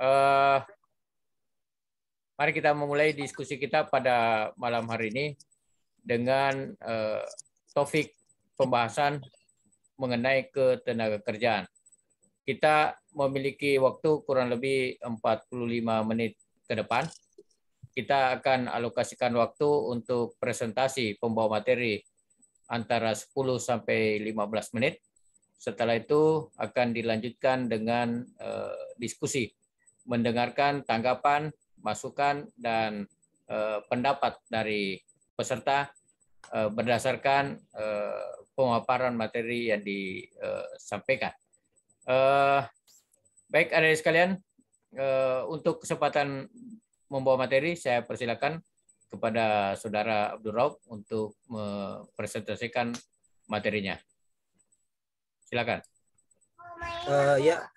Eh, Mari kita memulai diskusi kita pada malam hari ini dengan topik pembahasan mengenai ketenagakerjaan. Kita memiliki waktu kurang lebih 45 menit ke depan. Kita akan alokasikan waktu untuk presentasi pembawa materi antara 10 sampai 15 menit. Setelah itu akan dilanjutkan dengan diskusi, mendengarkan tanggapan, masukan, dan pendapat dari peserta berdasarkan pemaparan materi yang disampaikan. Baik, adik-adik sekalian, untuk kesempatan membawa materi, saya persilakan kepada Saudara Abdul Rauf untuk mempresentasikan materinya. Silakan. Ya.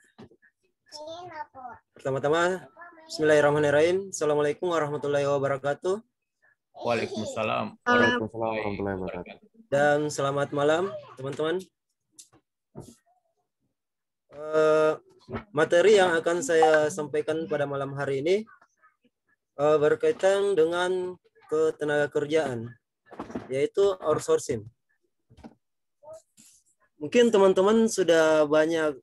Pertama-tama, Bismillahirrahmanirrahim. Assalamualaikum warahmatullahi wabarakatuh. Waalaikumsalam warahmatullahi wabarakatuh. Dan selamat malam, teman-teman. Materi yang akan saya sampaikan pada malam hari ini berkaitan dengan ketenagakerjaan, yaitu outsourcing. Mungkin teman-teman sudah banyak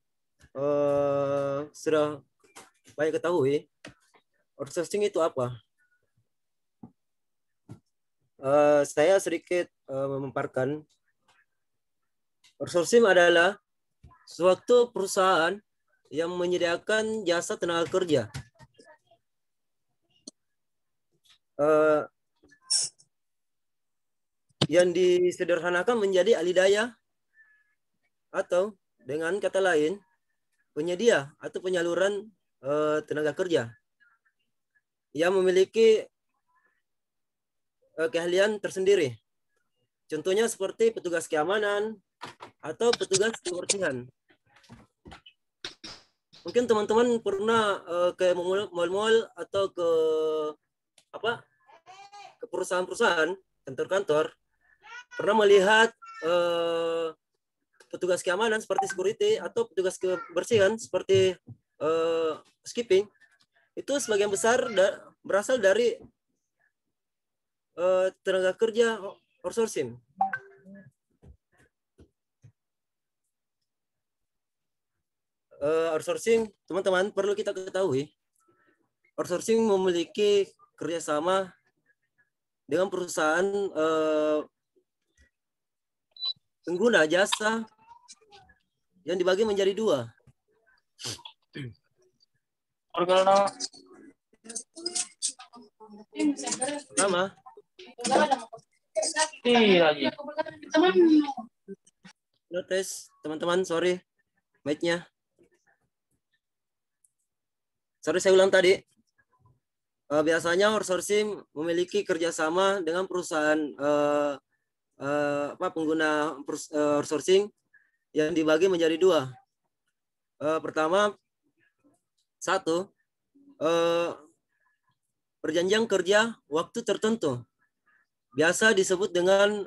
ketahui outsourcing itu apa. Saya sedikit memaparkan. Outsourcing adalah suatu perusahaan yang menyediakan jasa tenaga kerja. Yang disederhanakan menjadi ahli daya, atau dengan kata lain, penyedia atau penyaluran tenaga kerja yang memiliki keahlian tersendiri. Contohnya seperti petugas keamanan atau petugas kebersihan. Mungkin teman-teman pernah ke mall-mall atau ke perusahaan-perusahaan, kantor-kantor, pernah melihat petugas keamanan seperti security atau petugas kebersihan seperti skipping. Itu sebagian besar berasal dari tenaga kerja outsourcing. Outsourcing, teman-teman, perlu kita ketahui, outsourcing memiliki kerjasama dengan perusahaan pengguna jasa yang dibagi menjadi dua. Pertama, notice, teman-teman, sorry, mic-nya. Sorry, saya ulang tadi. Biasanya outsourcing memiliki kerjasama dengan perusahaan pengguna outsourcing yang dibagi menjadi dua. Pertama, satu, perjanjian kerja waktu tertentu, biasa disebut dengan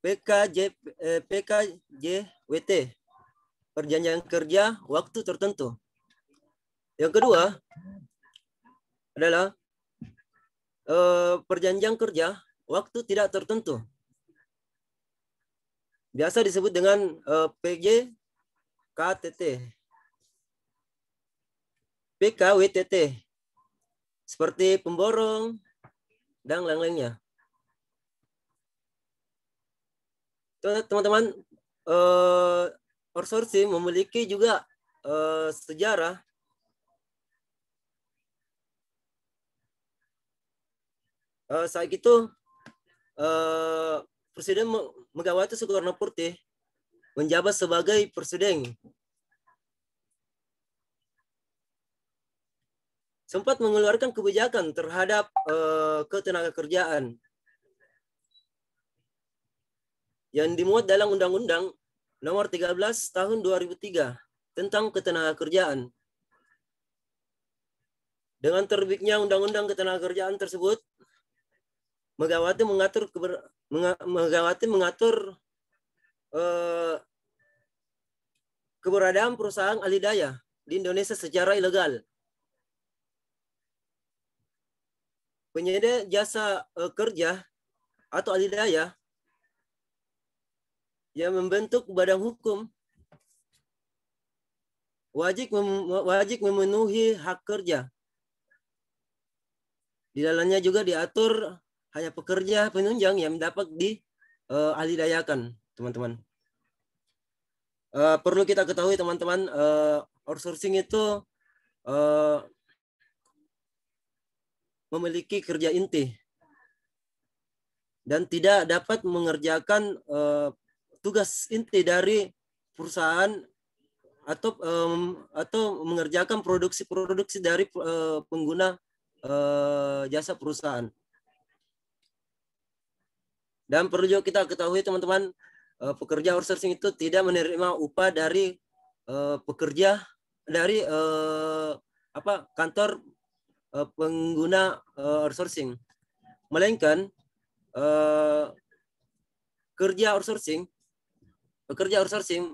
PKJWT, perjanjian kerja waktu tertentu. Yang kedua adalah perjanjian kerja waktu tidak tertentu, biasa disebut dengan PKWTT, seperti pemborong dan lain-lainnya. Teman-teman, outsourcing memiliki juga sejarah. Saat itu Presiden Megawati Soekarno Putri menjabat sebagai presiden. Sempat mengeluarkan kebijakan terhadap ketenagakerjaan yang dimuat dalam Undang-Undang Nomor 13 Tahun 2003 tentang ketenagakerjaan. Dengan terbitnya Undang-Undang Ketenagakerjaan tersebut, Megawati mengatur keberadaan perusahaan alidaya di Indonesia secara ilegal. Penyedia jasa kerja atau alidaya yang membentuk badan hukum wajib memenuhi hak kerja. Di dalamnya juga diatur hanya pekerja penunjang yang dapat dialidayakan, teman-teman. Perlu kita ketahui, teman-teman, outsourcing itu memiliki kerja inti dan tidak dapat mengerjakan tugas inti dari perusahaan atau mengerjakan produksi dari pengguna jasa perusahaan. Dan perlu juga kita ketahui, teman-teman, pekerja outsourcing itu tidak menerima upah dari pekerja dari kantor pengguna outsourcing, melainkan pekerja outsourcing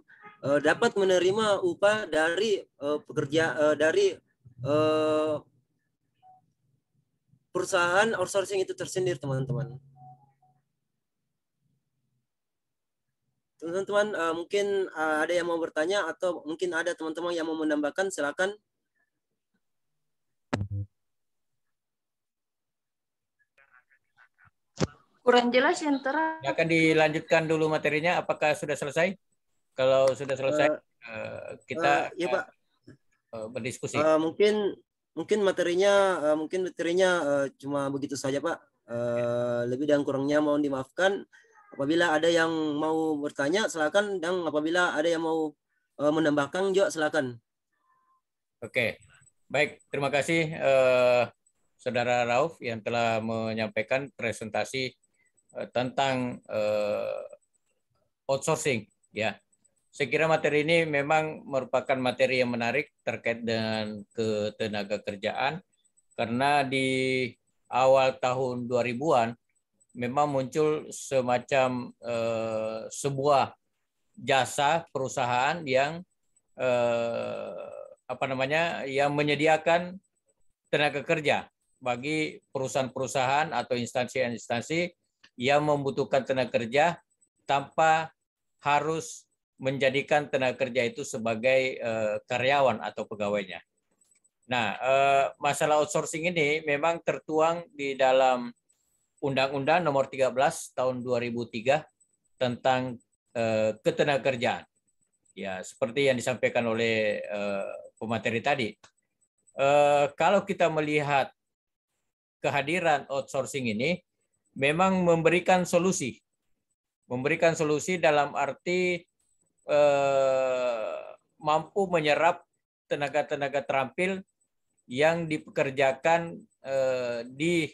dapat menerima upah dari perusahaan outsourcing itu tersendiri, teman-teman. Teman-teman, mungkin ada yang mau bertanya atau mungkin ada teman-teman yang mau menambahkan, silakan. Kurang jelas yang terang. Akan dilanjutkan dulu materinya. Apakah sudah selesai? Kalau sudah selesai, kita ya, Pak. Berdiskusi. Mungkin materinya cuma begitu saja, Pak. Lebih dan kurangnya mohon dimaafkan. Apabila ada yang mau bertanya, silakan. Dan apabila ada yang mau menambahkan juga, silakan. Oke, baik. Terima kasih Saudara Rauf yang telah menyampaikan presentasi tentang outsourcing. Ya, saya kira materi ini memang merupakan materi yang menarik terkait dengan ketenaga kerjaan, karena di awal tahun 2000-an memang muncul semacam sebuah jasa perusahaan yang yang menyediakan tenaga kerja bagi perusahaan-perusahaan atau instansi-instansi yang membutuhkan tenaga kerja tanpa harus menjadikan tenaga kerja itu sebagai karyawan atau pegawainya. Nah, masalah outsourcing ini memang tertuang di dalam Undang-Undang Nomor 13 Tahun 2003 tentang ketenagakerjaan. Ya, seperti yang disampaikan oleh pemateri tadi. Kalau kita melihat kehadiran outsourcing ini memang memberikan solusi dalam arti mampu menyerap tenaga-tenaga terampil yang dipekerjakan di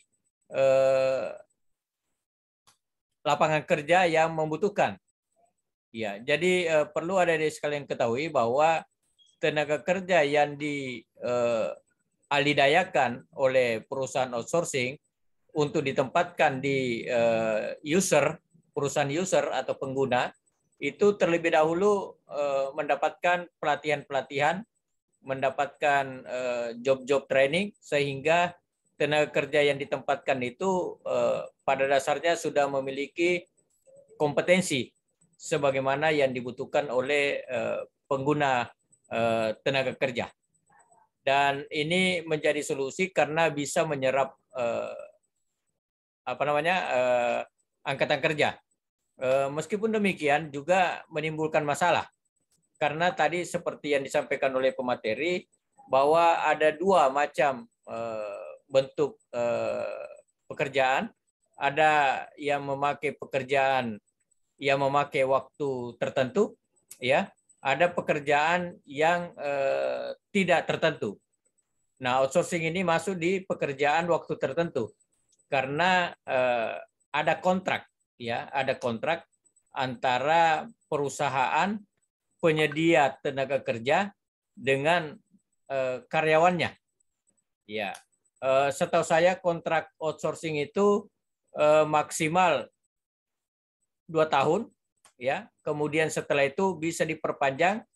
lapangan kerja yang membutuhkan. Ya, jadi perlu ada di sekalian ketahui bahwa tenaga kerja yang dialidayakan oleh perusahaan outsourcing untuk ditempatkan di perusahaan user atau pengguna, itu terlebih dahulu mendapatkan pelatihan-pelatihan, mendapatkan job-job training, sehingga tenaga kerja yang ditempatkan itu pada dasarnya sudah memiliki kompetensi sebagaimana yang dibutuhkan oleh pengguna tenaga kerja. Dan ini menjadi solusi karena bisa menyerap angkatan kerja. Meskipun demikian juga menimbulkan masalah, karena tadi seperti yang disampaikan oleh pemateri bahwa ada dua macam bentuk pekerjaan. Ada yang memakai pekerjaan yang memakai waktu tertentu, ya. Ada pekerjaan yang tidak tertentu. Nah, outsourcing ini masuk di pekerjaan waktu tertentu karena ada kontrak, ya, ada kontrak antara perusahaan penyedia tenaga kerja dengan karyawannya. Ya, setahu saya kontrak outsourcing itu maksimal 2 tahun, ya. Kemudian setelah itu bisa diperpanjang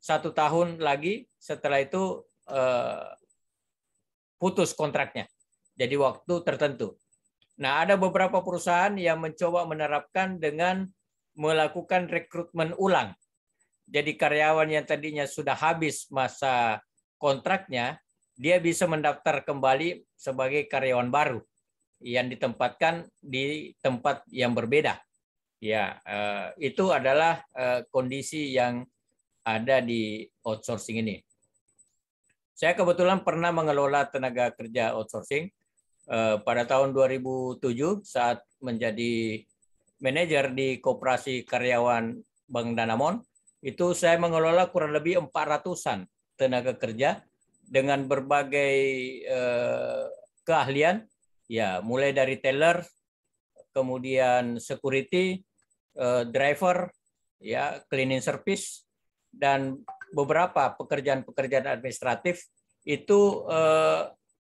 1 tahun lagi, setelah itu putus kontraknya. Jadi waktu tertentu. Nah, ada beberapa perusahaan yang mencoba menerapkan dengan melakukan rekrutmen ulang. Jadi karyawan yang tadinya sudah habis masa kontraknya, dia bisa mendaftar kembali sebagai karyawan baru yang ditempatkan di tempat yang berbeda. Ya, itu adalah kondisi yang ada di outsourcing ini. Saya kebetulan pernah mengelola tenaga kerja outsourcing pada tahun 2007 saat menjadi manajer di Koperasi Karyawan Bank Danamon. Itu saya mengelola kurang lebih 400-an tenaga kerja dengan berbagai keahlian, ya mulai dari teller, kemudian security, driver, ya cleaning service, dan beberapa pekerjaan-pekerjaan administratif itu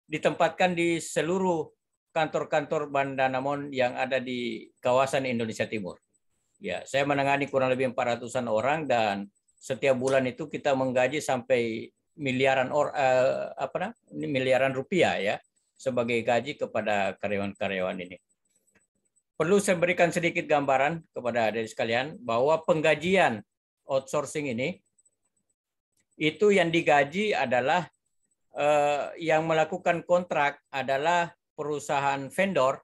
ditempatkan di seluruh kantor-kantor Bank Danamon yang ada di kawasan Indonesia Timur. Ya, saya menangani kurang lebih 400-an orang dan setiap bulan itu kita menggaji sampai miliaran rupiah ya sebagai gaji kepada karyawan-karyawan ini. Perlu saya berikan sedikit gambaran kepada adik sekalian bahwa penggajian outsourcing ini itu yang digaji adalah yang melakukan kontrak adalah perusahaan vendor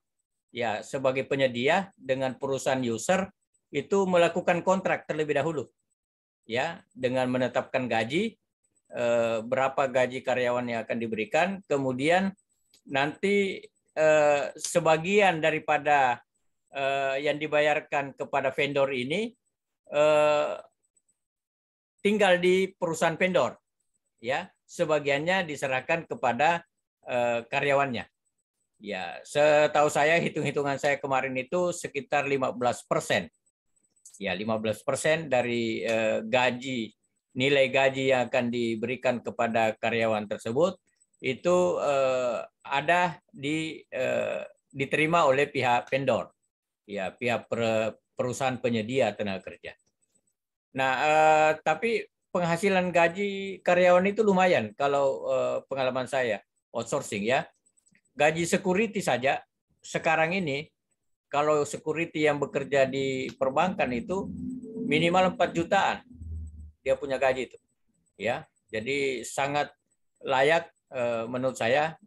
ya sebagai penyedia dengan perusahaan user itu melakukan kontrak terlebih dahulu ya dengan menetapkan gaji berapa gaji karyawan yang akan diberikan, kemudian nanti sebagian daripada yang dibayarkan kepada vendor ini tinggal di perusahaan vendor, ya sebagiannya diserahkan kepada karyawannya. Ya, setahu saya hitung-hitungan saya kemarin itu sekitar 15%. Ya, 15% dari nilai gaji yang akan diberikan kepada karyawan tersebut itu ada diterima oleh pihak vendor, ya pihak perusahaan penyedia tenaga kerja. Nah, tapi penghasilan gaji karyawan itu lumayan kalau pengalaman saya outsourcing ya. Gaji security saja sekarang ini kalau security yang bekerja di perbankan itu minimal 4 jutaan dia punya gaji itu. Ya. Jadi sangat layak menurut saya,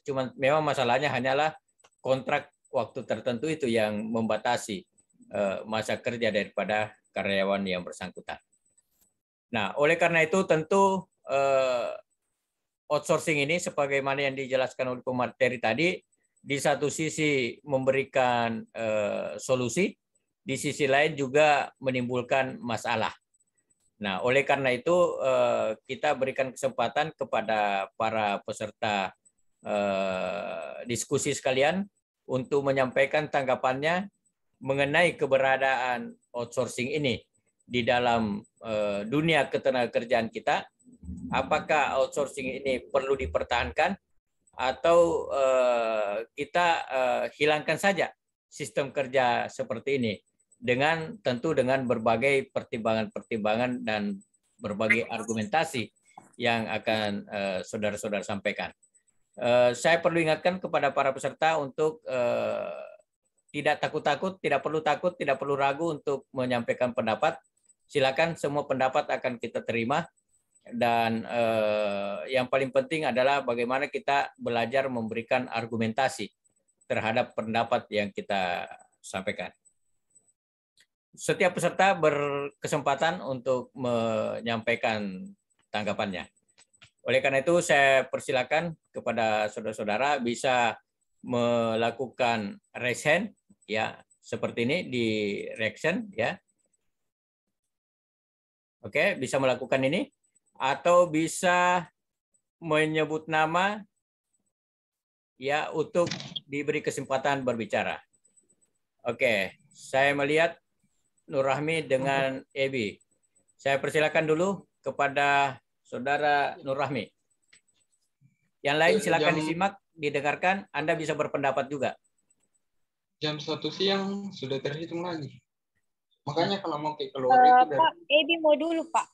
cuman memang masalahnya hanyalah kontrak waktu tertentu itu yang membatasi masa kerja daripada karyawan yang bersangkutan. Nah, oleh karena itu tentu outsourcing ini sebagaimana yang dijelaskan oleh pemateri tadi, di satu sisi memberikan solusi, di sisi lain juga menimbulkan masalah. Nah, oleh karena itu kita berikan kesempatan kepada para peserta diskusi sekalian untuk menyampaikan tanggapannya mengenai keberadaan outsourcing ini di dalam dunia ketenagakerjaan kita. Apakah outsourcing ini perlu dipertahankan atau kita hilangkan saja sistem kerja seperti ini tentu dengan berbagai pertimbangan-pertimbangan dan berbagai argumentasi yang akan saudara-saudara sampaikan. Saya perlu ingatkan kepada para peserta untuk tidak takut-takut, tidak perlu ragu untuk menyampaikan pendapat. Silakan, semua pendapat akan kita terima. Dan yang paling penting adalah bagaimana kita belajar memberikan argumentasi terhadap pendapat yang kita sampaikan. Setiap peserta berkesempatan untuk menyampaikan tanggapannya. Oleh karena itu saya persilakan kepada saudara-saudara bisa melakukan raise hand ya seperti ini di reaction ya. Oke, bisa melakukan ini atau bisa menyebut nama ya untuk diberi kesempatan berbicara. Oke, saya melihat Nur Rahmi dengan Ebi. Saya persilakan dulu kepada saudara Nur Rahmi. Yang lain silakan disimak, didengarkan, Anda bisa berpendapat juga. Jam 1 siang sudah terhitung lagi. Makanya kalau mau keluar itu Pak, Ebi mau dulu, Pak.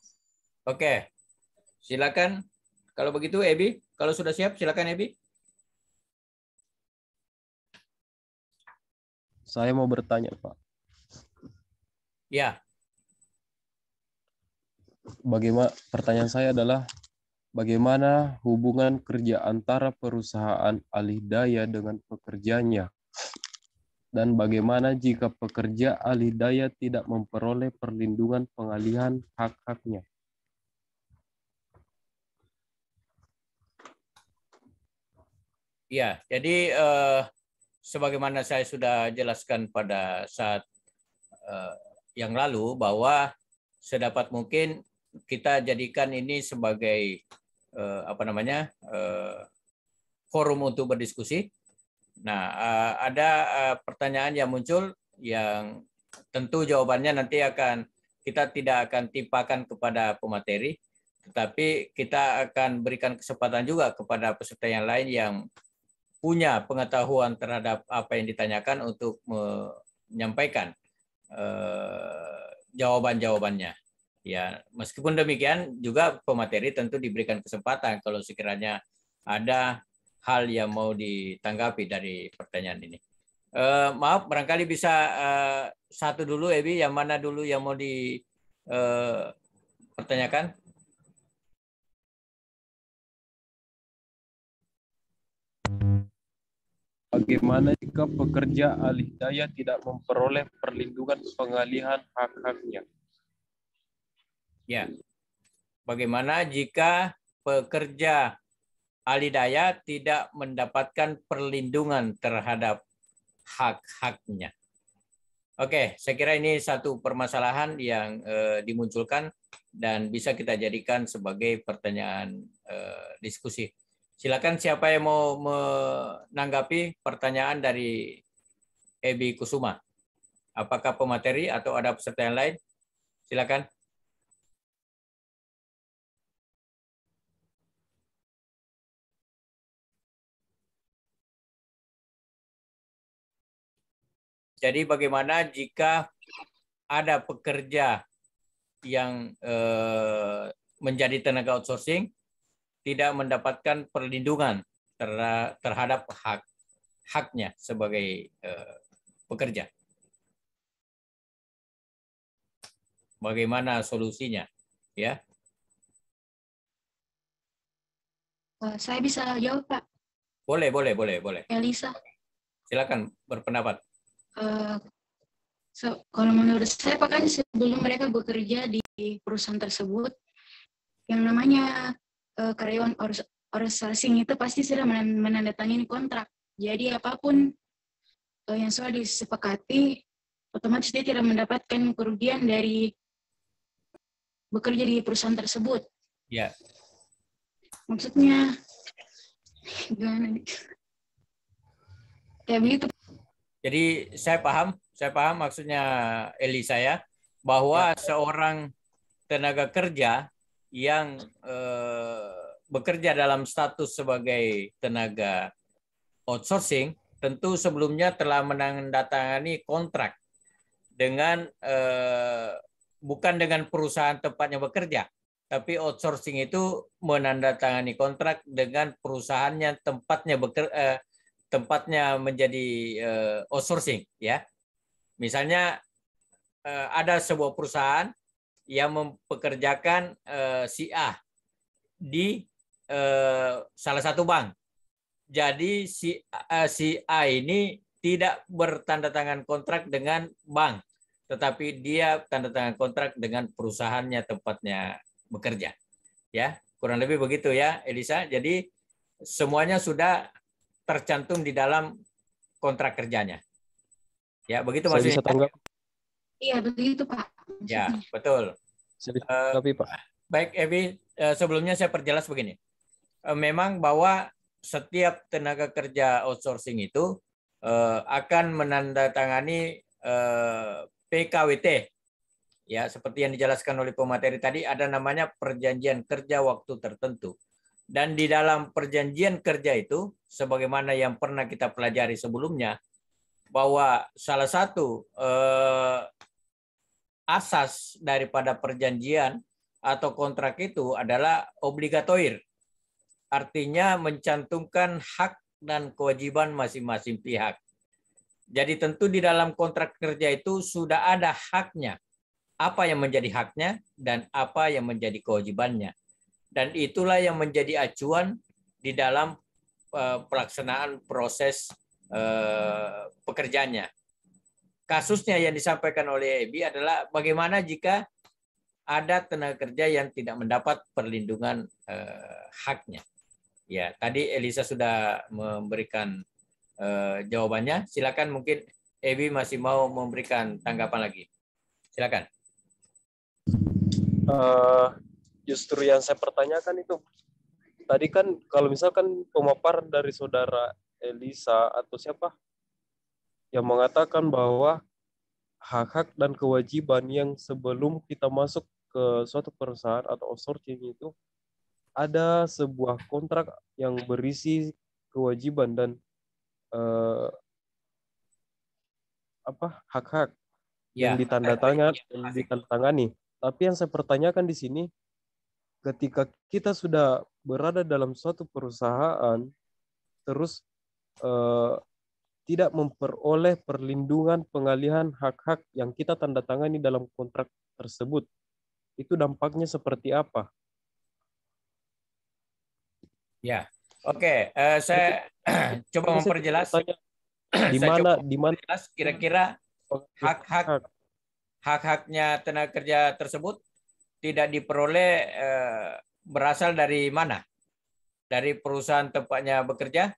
Oke, silakan. Kalau begitu, Ebi, kalau sudah siap, silakan Ebi. Saya mau bertanya, Pak. Ya, Pertanyaan saya adalah bagaimana hubungan kerja antara perusahaan alih daya dengan pekerjanya? Dan bagaimana jika pekerja alih daya tidak memperoleh perlindungan pengalihan hak-haknya? ya. Jadi sebagaimana saya sudah jelaskan pada saat yang lalu bahwa sedapat mungkin kita jadikan ini sebagai forum untuk berdiskusi. Nah, ada pertanyaan yang muncul yang tentu jawabannya nanti kita tidak akan timpakan kepada pemateri, tetapi kita akan berikan kesempatan juga kepada peserta yang lain yang punya pengetahuan terhadap apa yang ditanyakan untuk menyampaikan jawaban-jawabannya. Ya, meskipun demikian juga pemateri tentu diberikan kesempatan kalau sekiranya ada hal yang mau ditanggapi dari pertanyaan ini. Maaf, barangkali bisa satu dulu, Ebi, yang mana dulu yang mau dipertanyakan? Bagaimana jika pekerja alih daya tidak memperoleh perlindungan pengalihan hak-haknya? Ya, bagaimana jika pekerja alih daya tidak mendapatkan perlindungan terhadap hak-haknya? Oke, saya kira ini satu permasalahan yang dimunculkan dan bisa kita jadikan sebagai pertanyaan diskusi. Silakan siapa yang mau menanggapi pertanyaan dari Ebi Kusuma. Apakah pemateri atau ada peserta yang lain? Silakan. Jadi bagaimana jika ada pekerja yang menjadi tenaga outsourcing tidak mendapatkan perlindungan terhadap haknya sebagai pekerja? Bagaimana solusinya? Ya. Saya bisa jawab, Pak. Boleh. Elisa. Silakan berpendapat. Kalau menurut saya, Pak, kan sebelum mereka bekerja di perusahaan tersebut, yang namanya karyawan outsourcing itu pasti sudah menandatangani kontrak. Jadi apapun yang sudah disepakati, otomatis dia tidak mendapatkan kerugian dari bekerja di perusahaan tersebut. Ya. Maksudnya gimana nih? Kayak begitu. Jadi saya paham maksudnya Elisa ya, bahwa seorang tenaga kerja yang bekerja dalam status sebagai tenaga outsourcing tentu sebelumnya telah menandatangani kontrak dengan bukan dengan perusahaan tempatnya bekerja, tapi outsourcing itu menandatangani kontrak dengan perusahaannya tempatnya menjadi outsourcing, ya. Misalnya ada sebuah perusahaan yang mempekerjakan si A di salah satu bank. Jadi si A ini tidak bertanda tangan kontrak dengan bank, tetapi dia tanda tangan kontrak dengan perusahaannya tempatnya bekerja. Ya, kurang lebih begitu ya, Elisa. Jadi semuanya sudah tercantum di dalam kontrak kerjanya. Ya, begitu Saya maksudnya. bisa tanggap? Iya, begitu, Pak. Ya, betul. Saya bisa tanggapi, Pak. Baik, Evi, sebelumnya saya perjelas begini. Memang bahwa setiap tenaga kerja outsourcing itu akan menandatangani PKWT. Ya, seperti yang dijelaskan oleh pemateri tadi, ada namanya perjanjian kerja waktu tertentu. Dan di dalam perjanjian kerja itu, sebagaimana yang pernah kita pelajari sebelumnya, bahwa salah satu asas daripada perjanjian atau kontrak itu adalah obligatoir. Artinya mencantumkan hak dan kewajiban masing-masing pihak. Jadi tentu di dalam kontrak kerja itu sudah ada haknya. Apa yang menjadi haknya dan apa yang menjadi kewajibannya. Dan itulah yang menjadi acuan di dalam pelaksanaan proses pekerjaannya. Kasusnya yang disampaikan oleh Ebi adalah bagaimana jika ada tenaga kerja yang tidak mendapat perlindungan haknya. Ya, tadi Elisa sudah memberikan jawabannya. Silakan, mungkin Ebi masih mau memberikan tanggapan lagi. Silakan. Justru yang saya pertanyakan itu tadi kan kalau misalkan pemaparan dari saudara Elisa atau siapa yang mengatakan bahwa hak-hak dan kewajiban yang sebelum kita masuk ke suatu perusahaan atau outsourcing itu ada sebuah kontrak yang berisi kewajiban dan hak-hak yang ditandatangani. Tapi yang saya pertanyakan di sini, ketika kita sudah berada dalam suatu perusahaan, terus tidak memperoleh perlindungan pengalihan hak-hak yang kita tanda tangani dalam kontrak tersebut, itu dampaknya seperti apa? Ya, oke. Saya coba memperjelas. Di mana kira-kira hak-haknya tenaga kerja tersebut tidak diperoleh berasal dari mana? Dari perusahaan tempatnya bekerja?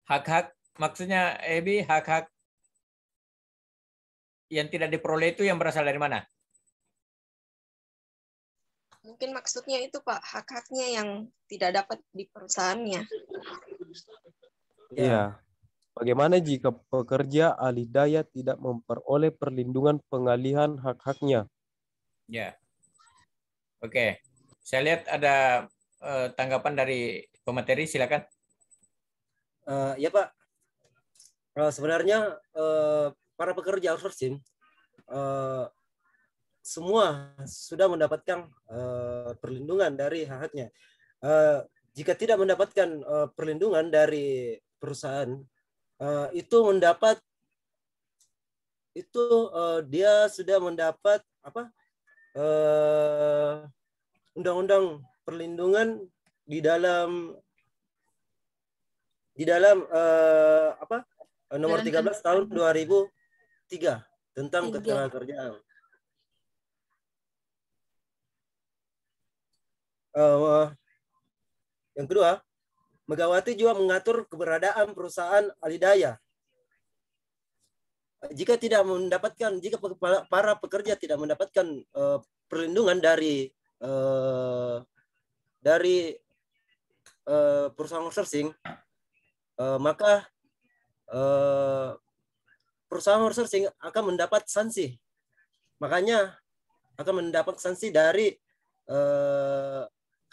Hak-hak, maksudnya Ebi, hak-hak yang tidak diperoleh itu yang berasal dari mana? Mungkin maksudnya itu Pak, hak-haknya yang tidak dapat di perusahaannya. Iya. Bagaimana jika pekerja alih daya tidak memperoleh perlindungan pengalihan hak-haknya? Ya. Oke. Saya lihat ada tanggapan dari pemateri, silakan. Ya Pak, sebenarnya para pekerja outsourcing semua sudah mendapatkan perlindungan dari hak-haknya. Jika tidak mendapatkan perlindungan dari perusahaan, dia sudah mendapat undang-undang perlindungan di dalam nomor 13 tahun 2003 tentang ketenagakerjaan. Yang kedua, Megawati juga mengatur keberadaan perusahaan alih daya. Jika para pekerja tidak mendapatkan perlindungan dari perusahaan outsourcing, maka perusahaan outsourcing akan mendapat sanksi. Makanya akan mendapat sanksi dari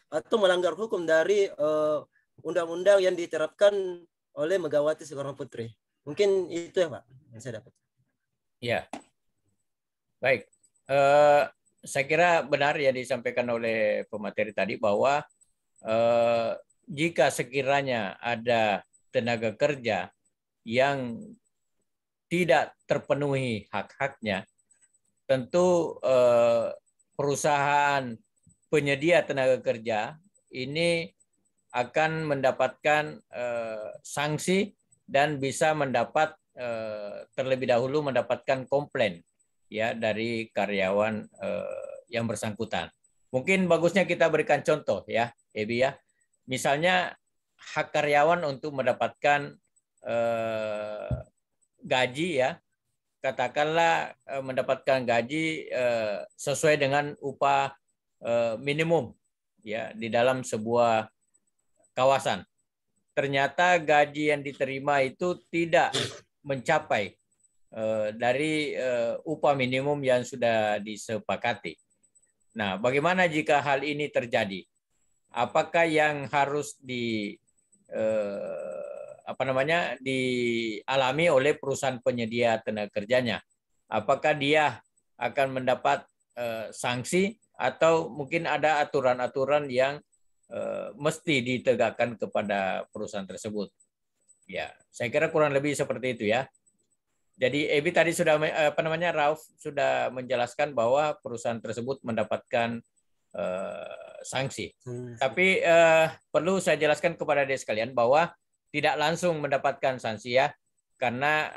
atau melanggar hukum dari undang-undang yang diterapkan oleh Megawati Soekarno Putri. Mungkin itu ya Pak yang saya dapat. Ya, baik. Saya kira benar ya disampaikan oleh pemateri tadi bahwa jika sekiranya ada tenaga kerja yang tidak terpenuhi hak-haknya, tentu perusahaan penyedia tenaga kerja ini akan mendapatkan sanksi dan bisa mendapat terlebih dahulu mendapatkan komplain ya dari karyawan yang bersangkutan. Mungkin bagusnya kita berikan contoh ya, Ebi ya. Misalnya hak karyawan untuk mendapatkan gaji ya, katakanlah mendapatkan gaji sesuai dengan upah minimum ya di dalam sebuah kawasan. Ternyata gaji yang diterima itu tidak mencapai dari upah minimum yang sudah disepakati. Nah, bagaimana jika hal ini terjadi? apakah yang harus dialami oleh perusahaan penyedia tenaga kerjanya. Apakah dia akan mendapat sanksi atau mungkin ada aturan-aturan yang mesti ditegakkan kepada perusahaan tersebut. Ya, saya kira kurang lebih seperti itu ya. Jadi Ebi tadi sudah Rauf sudah menjelaskan bahwa perusahaan tersebut mendapatkan sanksi. Tapi perlu saya jelaskan kepada adik sekalian bahwa tidak langsung mendapatkan sanksi ya, karena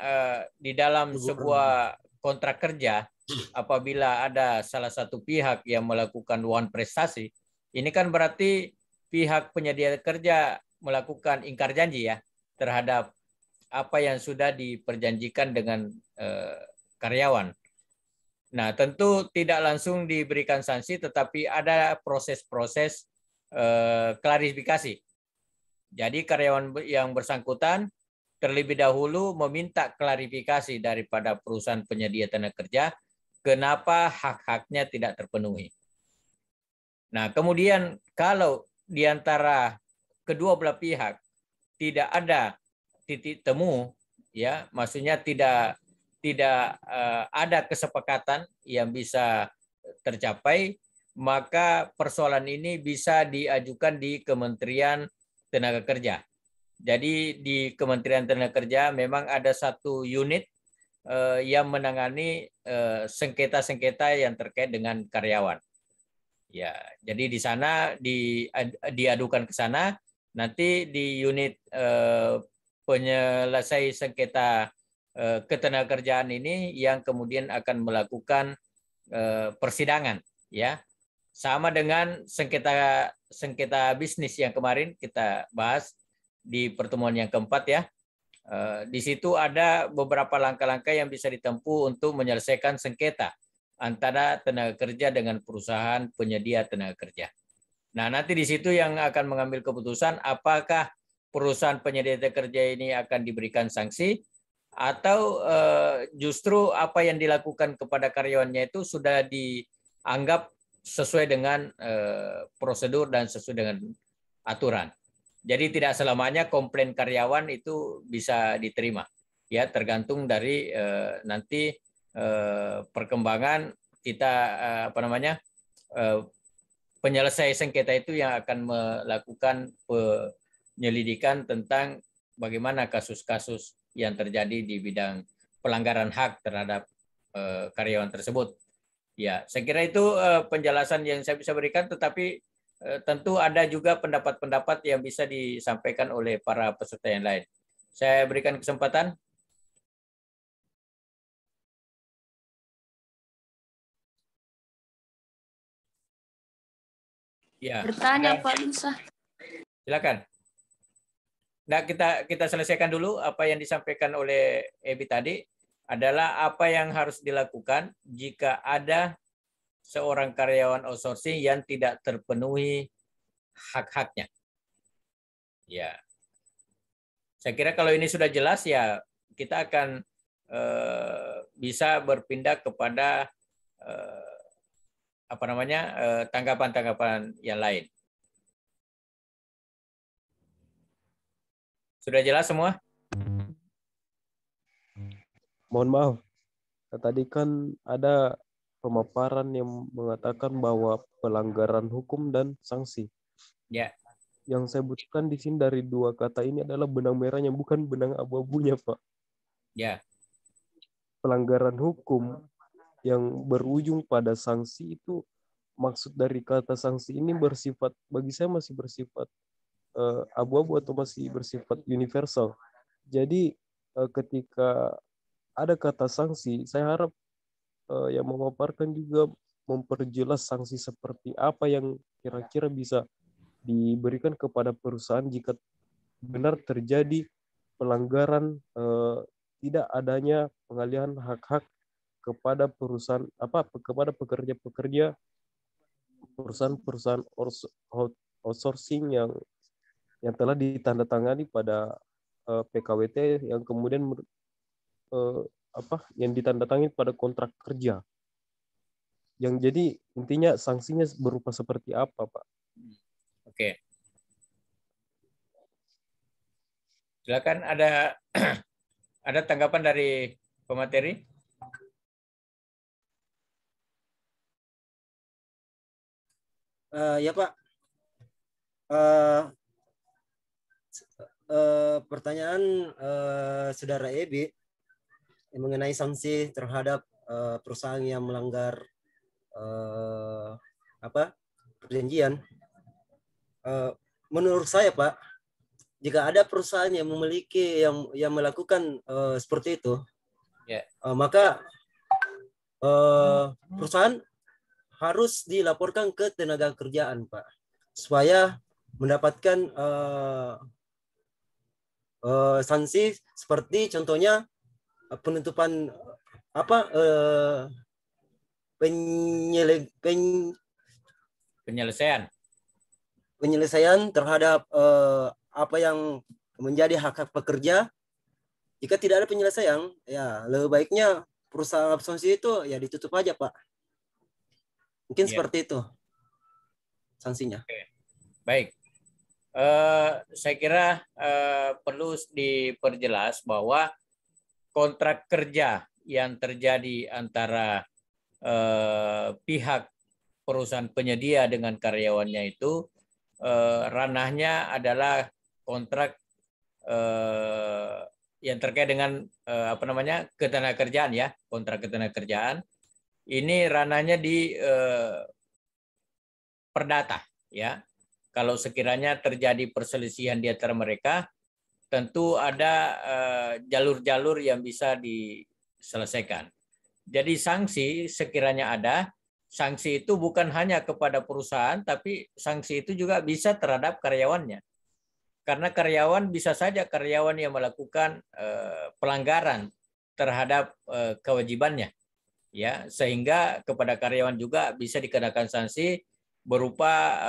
di dalam sebuah kontrak kerja apabila ada salah satu pihak yang melakukan wan prestasi, ini kan berarti pihak penyedia kerja melakukan ingkar janji ya terhadap apa yang sudah diperjanjikan dengan karyawan. Nah, tentu tidak langsung diberikan sanksi, tetapi ada proses-proses klarifikasi. Jadi karyawan yang bersangkutan terlebih dahulu meminta klarifikasi daripada perusahaan penyedia tenaga kerja kenapa hak-haknya tidak terpenuhi. Nah, kemudian kalau di antara kedua belah pihak tidak ada titik temu, ya, maksudnya tidak ada kesepakatan yang bisa tercapai, maka persoalan ini bisa diajukan di Kementerian Tenaga Kerja. Jadi di Kementerian Tenaga Kerja memang ada satu unit yang menangani sengketa-sengketa yang terkait dengan karyawan. Ya, jadi di sana diadukan ke sana, nanti di unit penyelesai sengketa ketenagakerjaan ini yang kemudian akan melakukan persidangan, ya. Sama dengan sengketa bisnis yang kemarin kita bahas di pertemuan yang keempat ya. Di situ ada beberapa langkah-langkah yang bisa ditempuh untuk menyelesaikan sengketa antara tenaga kerja dengan perusahaan penyedia tenaga kerja. Nah, nanti di situ yang akan mengambil keputusan apakah perusahaan penyedia tenaga kerja ini akan diberikan sanksi atau justru apa yang dilakukan kepada karyawannya itu sudah dianggap sesuai dengan prosedur dan sesuai dengan aturan. Jadi tidak selamanya komplain karyawan itu bisa diterima. Ya, tergantung dari nanti perkembangan kita penyelesai sengketa itu yang akan melakukan penyelidikan tentang bagaimana kasus-kasus yang terjadi di bidang pelanggaran hak terhadap karyawan tersebut. Ya, saya kira itu penjelasan yang saya bisa berikan, tetapi tentu ada juga pendapat-pendapat yang bisa disampaikan oleh para peserta yang lain. Saya berikan kesempatan. Ya. Bertanya Pak Lusa. Silakan. Nah, kita selesaikan dulu apa yang disampaikan oleh Ebi tadi adalah apa yang harus dilakukan jika ada seorang karyawan outsourcing yang tidak terpenuhi hak-haknya. Ya. Saya kira kalau ini sudah jelas ya kita akan bisa berpindah kepada tanggapan-tanggapan yang lain. Sudah jelas semua? Mohon maaf, tadi kan ada pemaparan yang mengatakan bahwa pelanggaran hukum dan sanksi. Ya. Yang saya butuhkan di sini dari dua kata ini adalah benang merahnya, bukan benang abu-abunya, Pak. Ya. Pelanggaran hukum yang berujung pada sanksi itu, maksud dari kata sanksi ini bersifat, bagi saya masih bersifat abu-abu atau masih bersifat universal. Jadi ketika ada kata sanksi, saya harap yang memaparkan juga memperjelas sanksi seperti apa yang kira-kira bisa diberikan kepada perusahaan jika benar terjadi pelanggaran tidak adanya pengalihan hak-hak kepada perusahaan kepada pekerja-pekerja perusahaan-perusahaan outsourcing yang telah ditandatangani pada PKWT yang kemudian yang ditandatangani pada kontrak kerja. Yang jadi intinya sanksinya berupa seperti apa, Pak? Oke. Silakan ada ada tanggapan dari pemateri? Ya Pak, pertanyaan Saudara Ebi mengenai sanksi terhadap perusahaan yang melanggar perjanjian. Menurut saya Pak, jika ada perusahaan yang memiliki yang melakukan seperti itu, maka perusahaan harus dilaporkan ke tenaga kerjaan Pak, supaya mendapatkan sanksi seperti contohnya penutupan penyelesaian terhadap apa yang menjadi hak pekerja. Jika tidak ada penyelesaian, ya lebih baiknya perusahaan asuransi itu ya ditutup aja Pak. Mungkin seperti itu sanksinya. Oke. Baik. Saya kira perlu diperjelas bahwa kontrak kerja yang terjadi antara pihak perusahaan penyedia dengan karyawannya itu ranahnya adalah kontrak yang terkait dengan ketenagakerjaan ya, kontrak ketenagakerjaan. Ini ranahnya di perdata ya. Kalau sekiranya terjadi perselisihan di antara mereka, tentu ada jalur-jalur yang bisa diselesaikan. Jadi sanksi sekiranya ada, sanksi itu bukan hanya kepada perusahaan, tapi sanksi itu juga bisa terhadap karyawannya. Karena karyawan bisa saja karyawan yang melakukan pelanggaran terhadap kewajibannya, ya, sehingga kepada karyawan juga bisa dikenakan sanksi berupa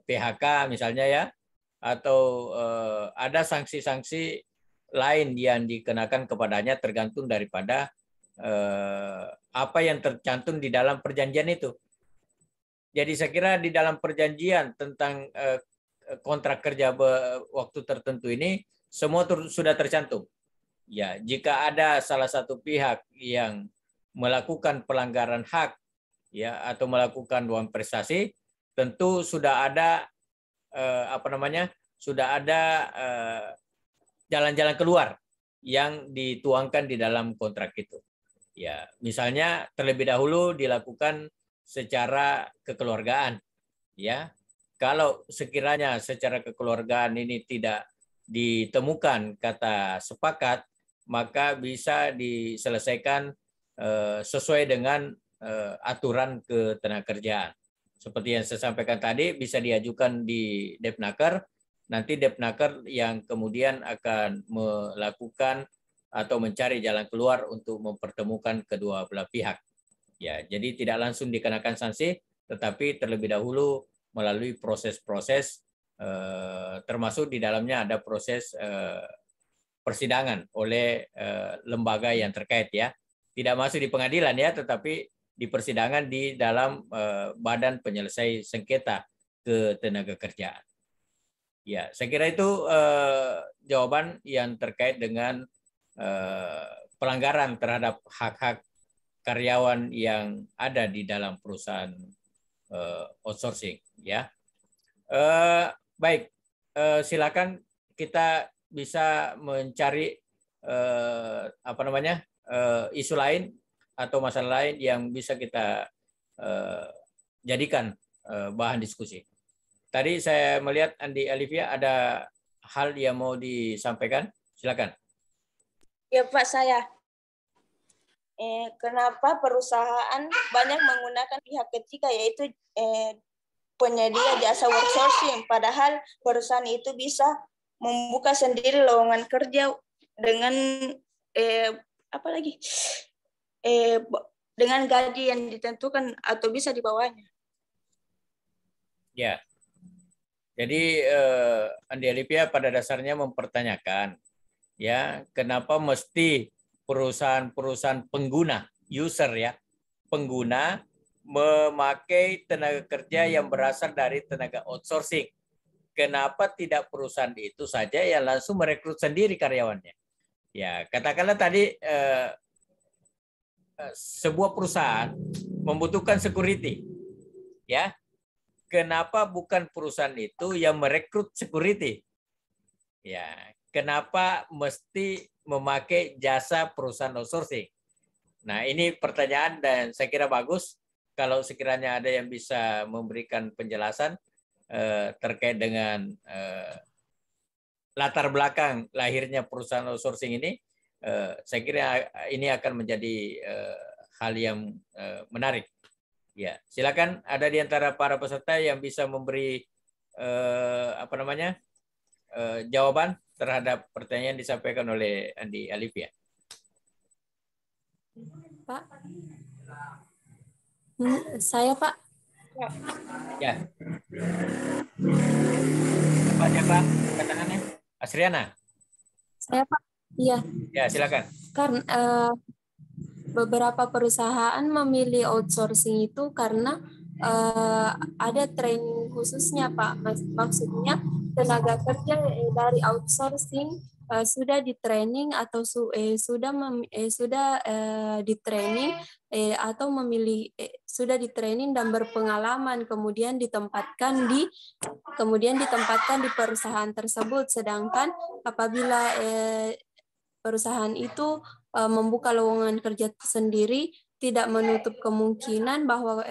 PHK misalnya ya, atau ada sanksi-sanksi lain yang dikenakan kepadanya tergantung daripada apa yang tercantum di dalam perjanjian itu. Jadi saya kira di dalam perjanjian tentang kontrak kerja waktu tertentu ini semua sudah tercantum. Ya, jika ada salah satu pihak yang melakukan pelanggaran hak ya atau melakukan uang prestasi, tentu sudah ada jalan-jalan keluar yang dituangkan di dalam kontrak itu. Ya, misalnya terlebih dahulu dilakukan secara kekeluargaan. Ya, kalau sekiranya secara kekeluargaan ini tidak ditemukan kata sepakat, maka bisa diselesaikan sesuai dengan aturan ketenagakerjaan. Seperti yang saya sampaikan tadi, bisa diajukan di Depnaker. Nanti Depnaker yang kemudian akan melakukan atau mencari jalan keluar untuk mempertemukan kedua belah pihak. Ya, jadi tidak langsung dikenakan sanksi, tetapi terlebih dahulu melalui proses-proses, termasuk di dalamnya ada proses persidangan oleh lembaga yang terkait ya. Tidak masuk di pengadilan ya, tetapi di persidangan di dalam badan penyelesai sengketa ketenagakerjaan. Ya, saya kira itu jawaban yang terkait dengan pelanggaran terhadap hak-hak karyawan yang ada di dalam perusahaan outsourcing. Ya, baik, silakan kita bisa mencari isu lain atau masalah lain yang bisa kita jadikan bahan diskusi. Tadi saya melihat Andi Alivia ada hal yang mau disampaikan. Silakan. Ya Pak, saya. Kenapa perusahaan banyak menggunakan pihak ketiga, yaitu penyedia jasa outsourcing, padahal perusahaan itu bisa membuka sendiri lowongan kerja dengan dengan gaji yang ditentukan atau bisa di bawahnya. Ya, jadi Andi Alivia pada dasarnya mempertanyakan, ya, kenapa mesti perusahaan-perusahaan pengguna, user ya, pengguna memakai tenaga kerja yang berasal dari tenaga outsourcing, kenapa tidak perusahaan itu saja yang langsung merekrut sendiri karyawannya? Ya, katakanlah tadi sebuah perusahaan membutuhkan security, ya. Kenapa bukan perusahaan itu yang merekrut security? Ya, kenapa mesti memakai jasa perusahaan outsourcing? Nah, ini pertanyaan dan saya kira bagus kalau sekiranya ada yang bisa memberikan penjelasan terkait dengan latar belakang lahirnya perusahaan outsourcing ini. Saya kira ini akan menjadi hal yang menarik. Ya, silakan ada di antara para peserta yang bisa memberi jawaban terhadap pertanyaan yang disampaikan oleh Andi Alivia. Pak, saya Pak. Ya. Pak siapa katakannya? Asriana. Saya Pak. Iya. Ya, silakan. Karena beberapa perusahaan memilih outsourcing itu karena ada training khususnya Pak. Maksudnya tenaga kerja dari outsourcing sudah di training atau sudah di training atau memilih sudah di training dan berpengalaman kemudian ditempatkan di perusahaan tersebut. Sedangkan apabila perusahaan itu membuka lowongan kerja sendiri, tidak menutup kemungkinan bahwa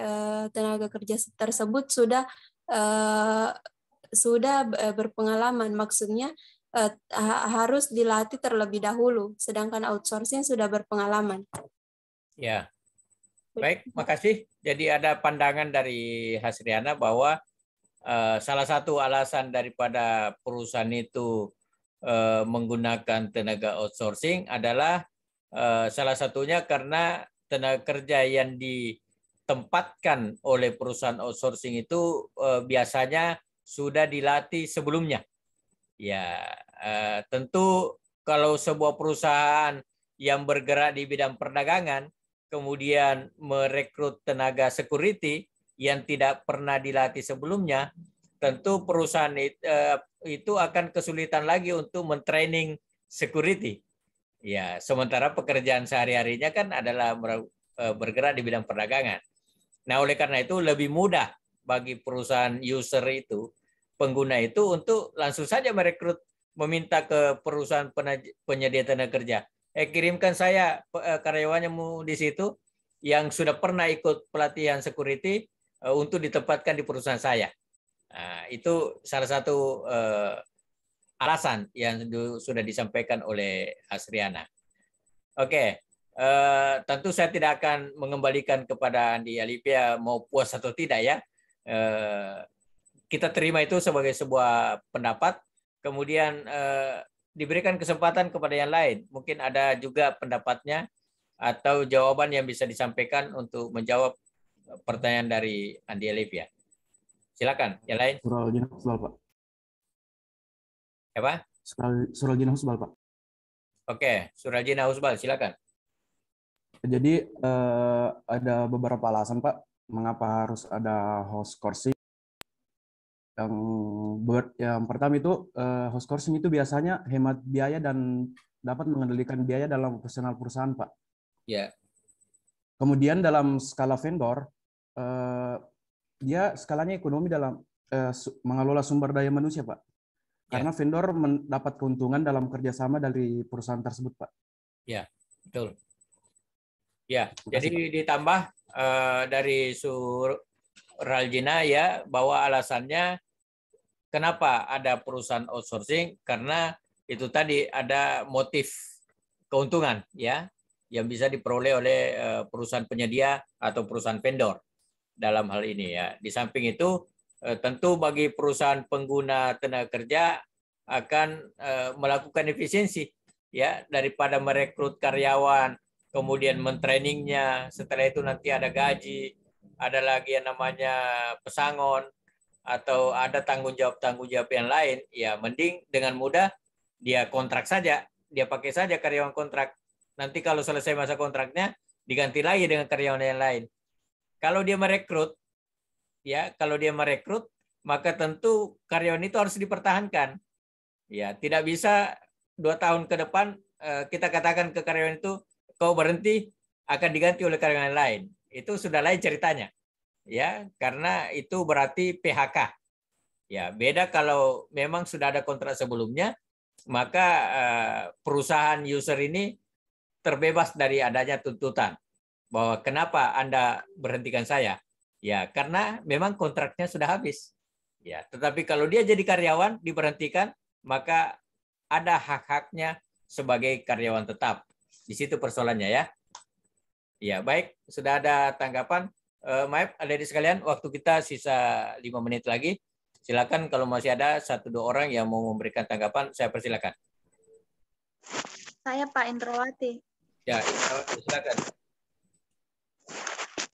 tenaga kerja tersebut sudah berpengalaman. Maksudnya harus dilatih terlebih dahulu, sedangkan outsourcing sudah berpengalaman. Ya, baik, makasih. Jadi ada pandangan dari Hasriana bahwa salah satu alasan daripada perusahaan itu menggunakan tenaga outsourcing adalah salah satunya karena tenaga kerja yang ditempatkan oleh perusahaan outsourcing itu biasanya sudah dilatih sebelumnya. Ya, tentu kalau sebuah perusahaan yang bergerak di bidang perdagangan kemudian merekrut tenaga security yang tidak pernah dilatih sebelumnya, tentu perusahaan itu akan kesulitan lagi untuk mentraining security. Ya, sementara pekerjaan sehari-harinya kan adalah bergerak di bidang perdagangan. Nah, oleh karena itu lebih mudah bagi perusahaan user itu, pengguna itu untuk langsung saja merekrut, meminta ke perusahaan penyedia tenaga kerja, kirimkan saya karyawannya di situ yang sudah pernah ikut pelatihan security untuk ditempatkan di perusahaan saya. Nah, itu salah satu alasan yang sudah disampaikan oleh Hasriana. Oke, tentu saya tidak akan mengembalikan kepada Andi Alivia mau puas atau tidak ya. Kita terima itu sebagai sebuah pendapat, kemudian diberikan kesempatan kepada yang lain. Mungkin ada juga pendapatnya atau jawaban yang bisa disampaikan untuk menjawab pertanyaan dari Andi Alivia. Silakan, yang lain. Suralgina Husbal, Pak. Apa? Suralgina Husbal, Pak. Oke, Suralgina Husbal, silakan. Jadi ada beberapa alasan, Pak, mengapa harus ada host coursing. Yang pertama itu host coursing itu biasanya hemat biaya dan dapat mengendalikan biaya dalam operasional perusahaan, Pak. Ya. Kemudian dalam skala vendor, dia skalanya ekonomi dalam mengelola sumber daya manusia, Pak. Karena vendor mendapat keuntungan dalam kerjasama dari perusahaan tersebut, Pak. Ya, betul. Ya, jadi ditambah dari Suralgina ya bahwa alasannya kenapa ada perusahaan outsourcing, karena itu tadi ada motif keuntungan ya yang bisa diperoleh oleh perusahaan penyedia atau perusahaan vendor dalam hal ini ya. Di samping itu tentu bagi perusahaan pengguna tenaga kerja akan melakukan efisiensi ya daripada merekrut karyawan kemudian mentrainingnya, setelah itu nanti ada gaji, ada lagi yang namanya pesangon atau ada tanggung jawab yang lain, ya mending dengan mudah dia kontrak saja, dia pakai saja karyawan kontrak. Nanti kalau selesai masa kontraknya diganti lagi dengan karyawan yang lain. Kalau dia merekrut, ya kalau dia merekrut maka tentu karyawan itu harus dipertahankan. Ya, tidak bisa 2 tahun ke depan kita katakan ke karyawan itu kau berhenti akan diganti oleh karyawan lain. Itu sudah lain ceritanya. Ya, karena itu berarti PHK. Ya, beda kalau memang sudah ada kontrak sebelumnya, maka perusahaan user ini terbebas dari adanya tuntutan bahwa kenapa Anda berhentikan saya? Ya, karena memang kontraknya sudah habis. Ya, tetapi kalau dia jadi karyawan diberhentikan, maka ada hak-haknya sebagai karyawan tetap. Di situ persoalannya ya. Ya, baik, sudah ada tanggapan. Maaf, adik-adik sekalian, waktu kita sisa 5 menit lagi. Silakan kalau masih ada 1-2 orang yang mau memberikan tanggapan, saya persilakan. Saya Pak Indrawati. Ya, silakan.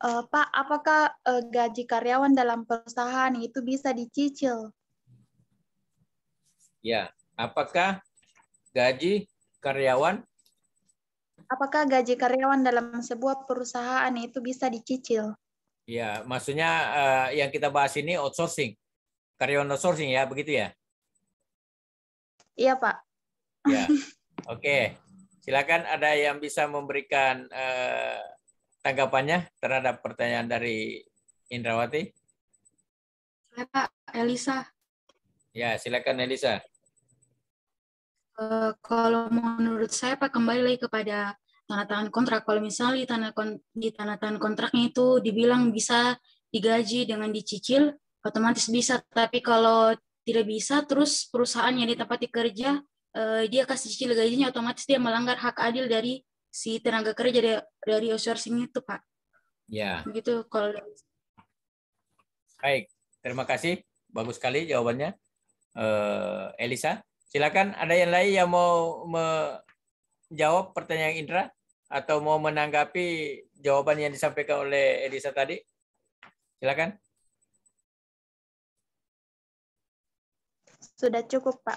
Pak, apakah gaji karyawan dalam perusahaan itu bisa dicicil? Ya, apakah gaji karyawan? Apakah gaji karyawan dalam sebuah perusahaan itu bisa dicicil? Ya, maksudnya yang kita bahas ini outsourcing. Karyawan outsourcing ya, begitu ya? Iya, Pak. Ya, oke. Silakan ada yang bisa memberikan tanggapannya terhadap pertanyaan dari Indrawati. Saya Pak, Elisa. Ya, silakan Elisa. Kalau menurut saya Pak, kembali lagi kepada tanda tangan kontrak. Kalau misalnya di tanda tangan kontraknya itu dibilang bisa digaji dengan dicicil, otomatis bisa. Tapi kalau tidak bisa, terus perusahaan yang ditempati kerja, dia kasih cicil gajinya, otomatis dia melanggar hak adil dari si tenaga kerja dari outsourcing itu, Pak. Ya. Begitu kalau. Baik, terima kasih. Bagus sekali jawabannya, Elisa. Silakan, ada yang lain yang mau menjawab pertanyaan Indra atau mau menanggapi jawaban yang disampaikan oleh Elisa tadi? Silakan. Sudah cukup, Pak.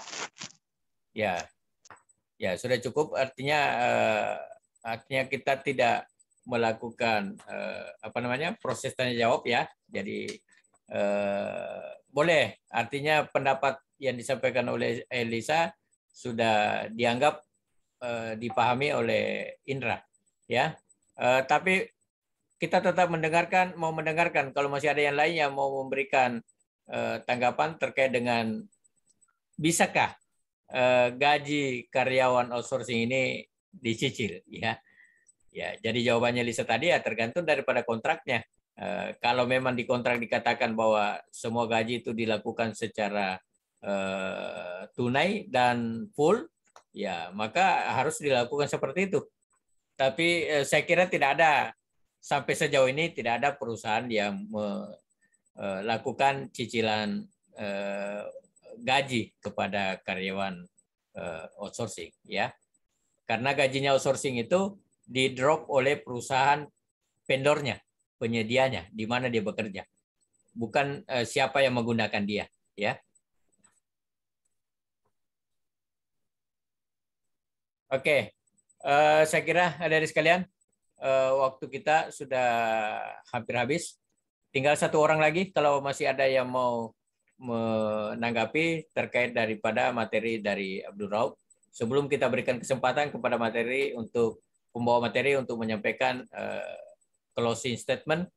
Ya, ya sudah cukup. Artinya kita tidak melakukan proses tanya jawab ya. Jadi boleh. Artinya pendapat yang disampaikan oleh Elisa sudah dianggap dipahami oleh Indra, ya. Tapi kita tetap mau mendengarkan kalau masih ada yang lain yang mau memberikan tanggapan terkait dengan bisakah gaji karyawan outsourcing ini dicicil, ya. Ya, jadi jawabannya Lisa tadi ya tergantung daripada kontraknya. Kalau memang di kontrak dikatakan bahwa semua gaji itu dilakukan secara tunai dan full, ya maka harus dilakukan seperti itu. Tapi saya kira tidak ada, sampai sejauh ini tidak ada perusahaan yang melakukan cicilan gaji kepada karyawan outsourcing, ya. Karena gajinya outsourcing itu di-drop oleh perusahaan vendornya, penyedianya, di mana dia bekerja. Bukan siapa yang menggunakan dia, ya. Oke, saya kira dari sekalian waktu kita sudah hampir habis. Tinggal 1 orang lagi kalau masih ada yang mau menanggapi terkait daripada materi dari Abdul Rauf. Sebelum kita berikan kesempatan kepada pembawa materi untuk menyampaikan closing statement,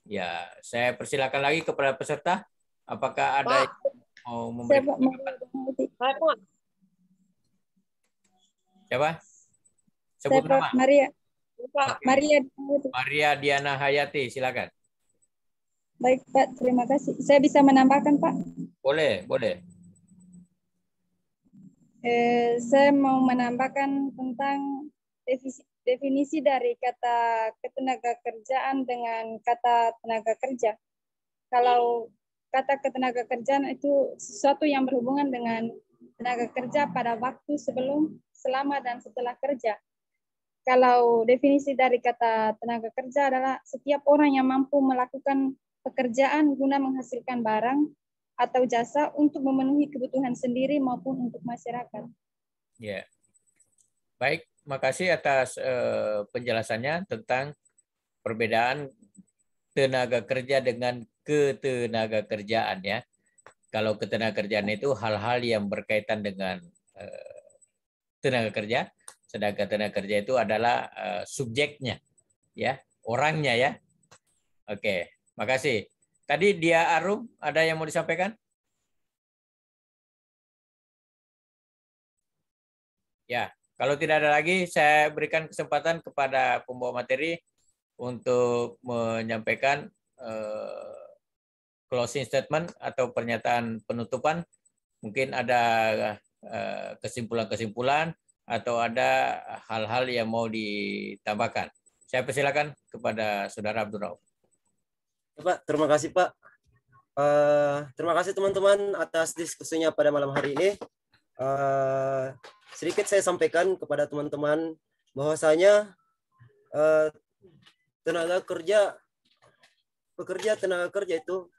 ya saya persilakan lagi kepada peserta. Apakah ada yang mau memberikan tanggapan? Siapa? Sebut nama. Maria. Okay. Maria Diana Hayati, silakan. Baik Pak, terima kasih. Saya bisa menambahkan Pak? Boleh, boleh. Saya mau menambahkan tentang definisi dari kata ketenaga kerjaan dengan kata tenaga kerja. Kalau kata ketenaga kerjaan itu sesuatu yang berhubungan dengan tenaga kerja pada waktu sebelum, selama, dan setelah kerja. Kalau definisi dari kata tenaga kerja adalah setiap orang yang mampu melakukan pekerjaan guna menghasilkan barang atau jasa untuk memenuhi kebutuhan sendiri maupun untuk masyarakat. Ya, baik. Makasih atas penjelasannya tentang perbedaan tenaga kerja dengan ketenaga kerjaan, ya. Kalau ketenagakerjaan itu hal-hal yang berkaitan dengan tenaga kerja, sedangkan tenaga kerja itu adalah subjeknya, ya, orangnya ya. Oke, makasih. Tadi Dia Arum ada yang mau disampaikan? Ya, kalau tidak ada lagi, saya berikan kesempatan kepada pembawa materi untuk menyampaikan closing statement atau pernyataan penutupan. Mungkin ada kesimpulan-kesimpulan atau ada hal-hal yang mau ditambahkan. Saya persilakan kepada Saudara Abdul Rauf. Pak, terima kasih Pak. Terima kasih teman-teman atas diskusinya pada malam hari ini. Sedikit saya sampaikan kepada teman-teman bahwasanya pekerja tenaga kerja itu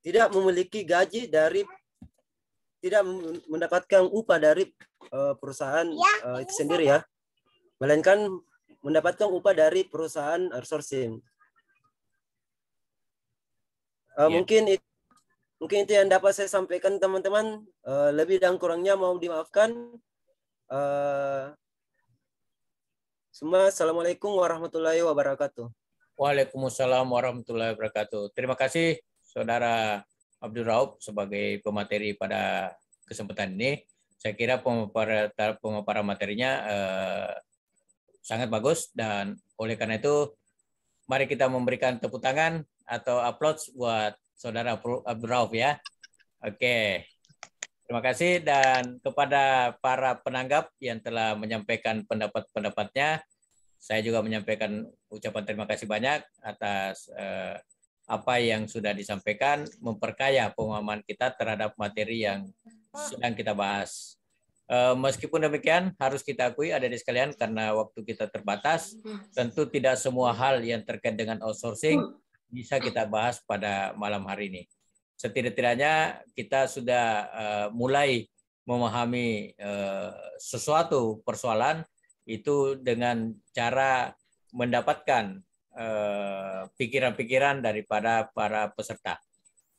tidak memiliki gaji dari, tidak mendapatkan upah dari perusahaan itu sendiri ya, melainkan mendapatkan upah dari perusahaan outsourcing. Mungkin itu yang dapat saya sampaikan teman-teman. Lebih dan kurangnya mau dimaafkan. Semua, assalamualaikum warahmatullahi wabarakatuh. Waalaikumsalam warahmatullahi wabarakatuh. Terima kasih Saudara Abdul Rauf sebagai pemateri pada kesempatan ini. Saya kira pemaparan materinya sangat bagus, dan oleh karena itu mari kita memberikan tepuk tangan atau applause buat Saudara Abdul Rauf ya. Oke. Terima kasih, dan kepada para penanggap yang telah menyampaikan pendapat-pendapatnya, saya juga menyampaikan ucapan terima kasih banyak atas apa yang sudah disampaikan, memperkaya pemahaman kita terhadap materi yang sedang kita bahas. Meskipun demikian, harus kita akui adik-adik sekalian, karena waktu kita terbatas, tentu tidak semua hal yang terkait dengan outsourcing bisa kita bahas pada malam hari ini. Setidak-tidaknya kita sudah mulai memahami sesuatu persoalan itu dengan cara mendapatkan pikiran-pikiran daripada para peserta.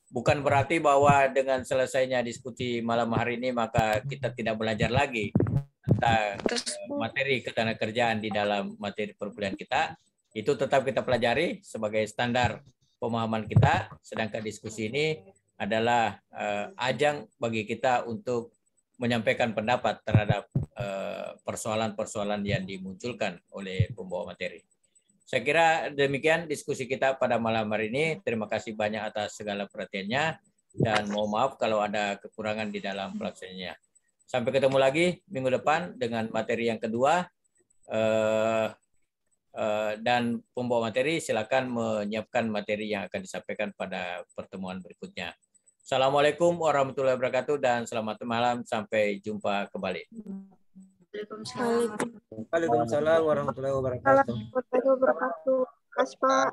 Bukan berarti bahwa dengan selesainya diskusi malam hari ini maka kita tidak belajar lagi tentang materi ketenagakerjaan di dalam materi perkuliahan kita. Itu tetap kita pelajari sebagai standar pemahaman kita, sedangkan diskusi ini adalah ajang bagi kita untuk menyampaikan pendapat terhadap persoalan-persoalan yang dimunculkan oleh pembawa materi. Saya kira demikian diskusi kita pada malam hari ini. Terima kasih banyak atas segala perhatiannya, dan mohon maaf kalau ada kekurangan di dalam pelaksanaannya. Sampai ketemu lagi minggu depan dengan materi yang kedua. Dan pembawa materi silakan menyiapkan materi yang akan disampaikan pada pertemuan berikutnya. Assalamualaikum warahmatullahi wabarakatuh dan selamat malam, sampai jumpa kembali. Waalaikumsalam warahmatullahi wabarakatuh. Terima kasih Pak.